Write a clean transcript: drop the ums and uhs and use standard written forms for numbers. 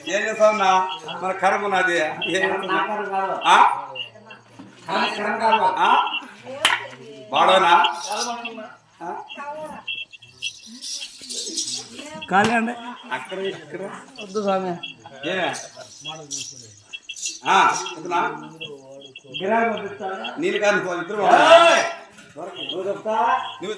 ఏం చేస్తావున్నా మన కర్మ నాది వాడోనా ఖాళీ అండి అక్కడ ఇక్కడ వద్దు స్వామి నీళ్ళు కాదు ఇద్దరు నువ్వు చెప్తా నువ్వు